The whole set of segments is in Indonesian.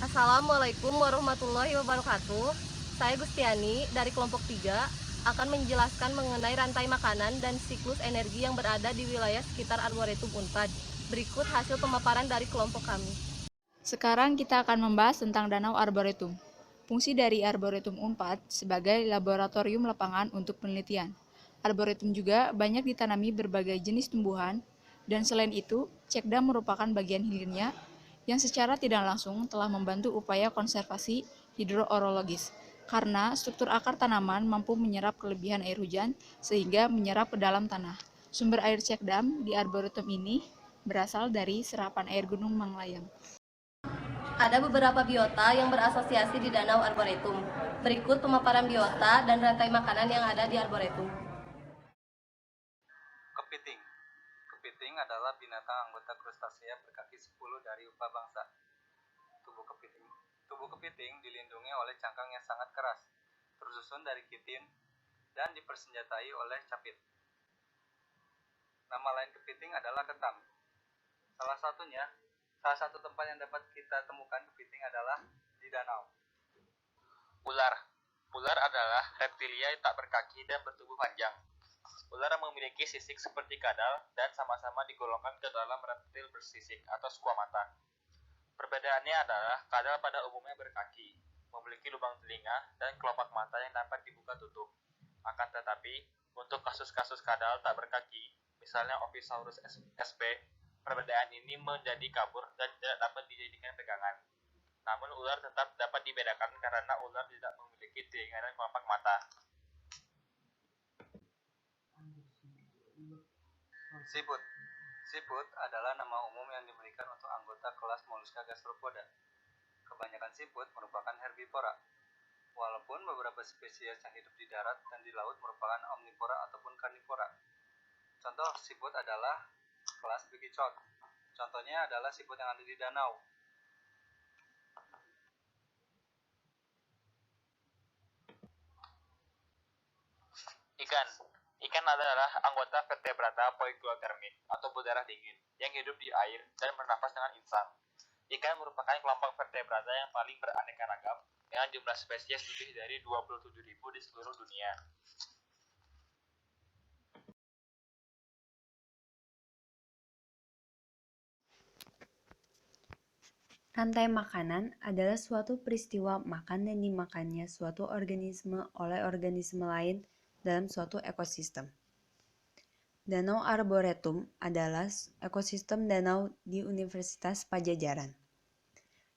Assalamualaikum warahmatullahi wabarakatuh. Saya Gustiani dari kelompok 3 akan menjelaskan mengenai rantai makanan dan siklus energi yang berada di wilayah sekitar Arboretum Unpad. Berikut hasil pemaparan dari kelompok kami. Sekarang kita akan membahas tentang Danau Arboretum. Fungsi dari Arboretum Unpad sebagai laboratorium lapangan untuk penelitian. Arboretum juga banyak ditanami berbagai jenis tumbuhan, dan selain itu, cekda merupakan bagian hilirnya yang secara tidak langsung telah membantu upaya konservasi hidroorologis, karena struktur akar tanaman mampu menyerap kelebihan air hujan sehingga menyerap ke dalam tanah. Sumber air cekdam di Arboretum ini berasal dari serapan air Gunung Manglayang. Ada beberapa biota yang berasosiasi di Danau Arboretum. Berikut pemaparan biota dan rantai makanan yang ada di Arboretum. Kepiting. Kepiting adalah binatang anggota krustasea berkaki 10 dari upa bangsa. Tubuh kepiting dilindungi oleh cangkang yang sangat keras, tersusun dari kitin, dan dipersenjatai oleh capit. Nama lain kepiting adalah ketam. Salah satu tempat yang dapat kita temukan kepiting adalah di danau. Ular. Ular adalah reptilia yang tak berkaki dan bertubuh panjang. Ular memiliki sisik seperti kadal dan sama-sama digolongkan ke dalam reptil bersisik atau squamata. Perbedaannya adalah kadal pada umumnya berkaki, memiliki lubang telinga dan kelopak mata yang dapat dibuka tutup. Akan tetapi, untuk kasus-kasus kadal tak berkaki, misalnya Ophisaurus sp, perbedaan ini menjadi kabur dan tidak dapat dijadikan pegangan. Namun ular tetap dapat dibedakan karena ular tidak memiliki telinga dan kelopak mata. Siput. Siput adalah nama umum yang diberikan untuk anggota kelas Mollusca gastropoda. Kebanyakan siput merupakan herbivora, walaupun beberapa spesies yang hidup di darat dan di laut merupakan omnivora ataupun karnivora. Contoh siput adalah kelas Bigichot. Contohnya adalah siput yang ada di danau. Ikan. Ikan adalah anggota vertebrata poikilothermic atau berdarah dingin yang hidup di air dan bernafas dengan insang. Ikan merupakan kelompok vertebrata yang paling beraneka ragam dengan jumlah spesies lebih dari 27.000 di seluruh dunia. Rantai makanan adalah suatu peristiwa makan dan dimakannya suatu organisme oleh organisme lain dalam suatu ekosistem. Danau Arboretum adalah ekosistem danau di Universitas Padjadjaran.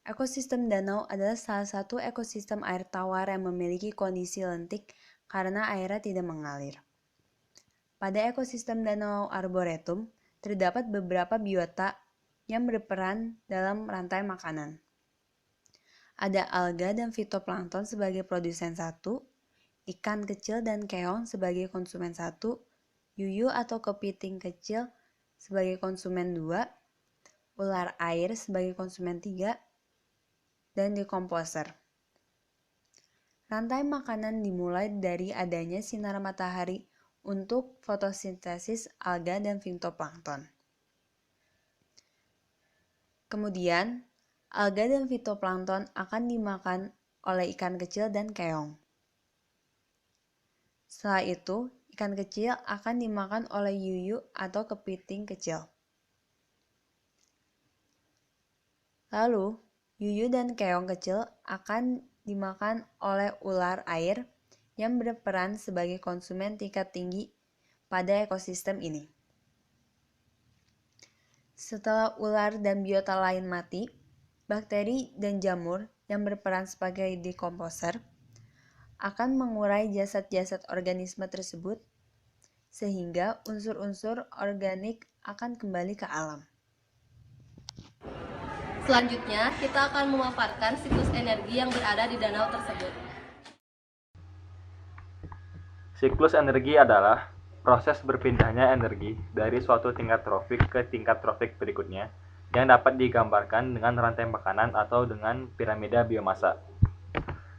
Ekosistem danau adalah salah satu ekosistem air tawar yang memiliki kondisi lentik karena airnya tidak mengalir. Pada ekosistem Danau Arboretum, terdapat beberapa biota yang berperan dalam rantai makanan. Ada alga dan fitoplankton sebagai produsen 1, ikan kecil dan keong sebagai konsumen 1, yuyu atau kepiting kecil sebagai konsumen 2, ular air sebagai konsumen 3, dan dekomposer. Rantai makanan dimulai dari adanya sinar matahari untuk fotosintesis alga dan fitoplankton. Kemudian, alga dan fitoplankton akan dimakan oleh ikan kecil dan keong. Setelah itu, ikan kecil akan dimakan oleh yuyu atau kepiting kecil. Lalu, yuyu dan keong kecil akan dimakan oleh ular air yang berperan sebagai konsumen tingkat tinggi pada ekosistem ini. Setelah ular dan biota lain mati, bakteri dan jamur yang berperan sebagai dekomposer akan mengurai jasad-jasad organisme tersebut sehingga unsur-unsur organik akan kembali ke alam. Selanjutnya, kita akan memaparkan siklus energi yang berada di danau tersebut. Siklus energi adalah proses berpindahnya energi dari suatu tingkat trofik ke tingkat trofik berikutnya yang dapat digambarkan dengan rantai makanan atau dengan piramida biomasa.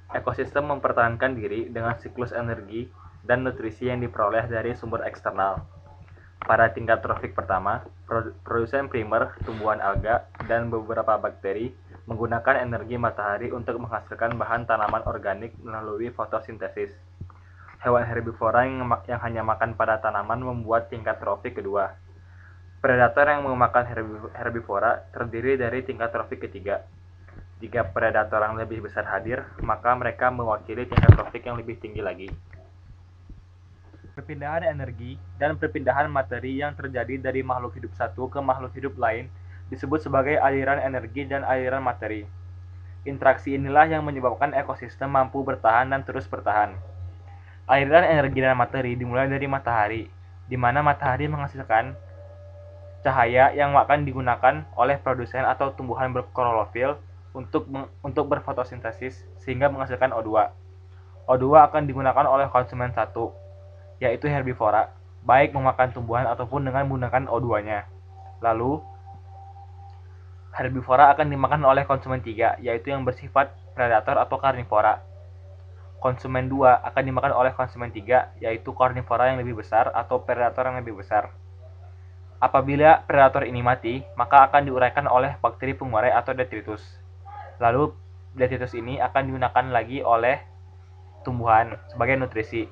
Ekosistem mempertahankan diri dengan siklus energi dan nutrisi yang diperoleh dari sumber eksternal. Pada tingkat trofik pertama, produsen primer, tumbuhan alga, dan beberapa bakteri menggunakan energi matahari untuk menghasilkan bahan tanaman organik melalui fotosintesis. Hewan herbivora yang hanya makan pada tanaman membuat tingkat trofik kedua. Predator yang memakan herbivora terdiri dari tingkat trofik ketiga. Jika predator yang lebih besar hadir, maka mereka mewakili tingkat trofik yang lebih tinggi lagi. Perpindahan energi dan perpindahan materi yang terjadi dari makhluk hidup satu ke makhluk hidup lain disebut sebagai aliran energi dan aliran materi. Interaksi inilah yang menyebabkan ekosistem mampu bertahan dan terus bertahan. Aliran energi dan materi dimulai dari matahari, di mana matahari menghasilkan cahaya yang akan digunakan oleh produsen atau tumbuhan berklorofil untuk berfotosintesis sehingga menghasilkan O2. O2 akan digunakan oleh konsumen satu, yaitu herbivora, baik memakan tumbuhan ataupun dengan menggunakan O2-nya. Lalu, herbivora akan dimakan oleh konsumen 3, yaitu yang bersifat predator atau karnivora. Konsumen 2 akan dimakan oleh konsumen 3, yaitu karnivora yang lebih besar atau predator yang lebih besar. Apabila predator ini mati, maka akan diuraikan oleh bakteri pengurai atau detritus. Lalu, detritus ini akan digunakan lagi oleh tumbuhan sebagai nutrisi.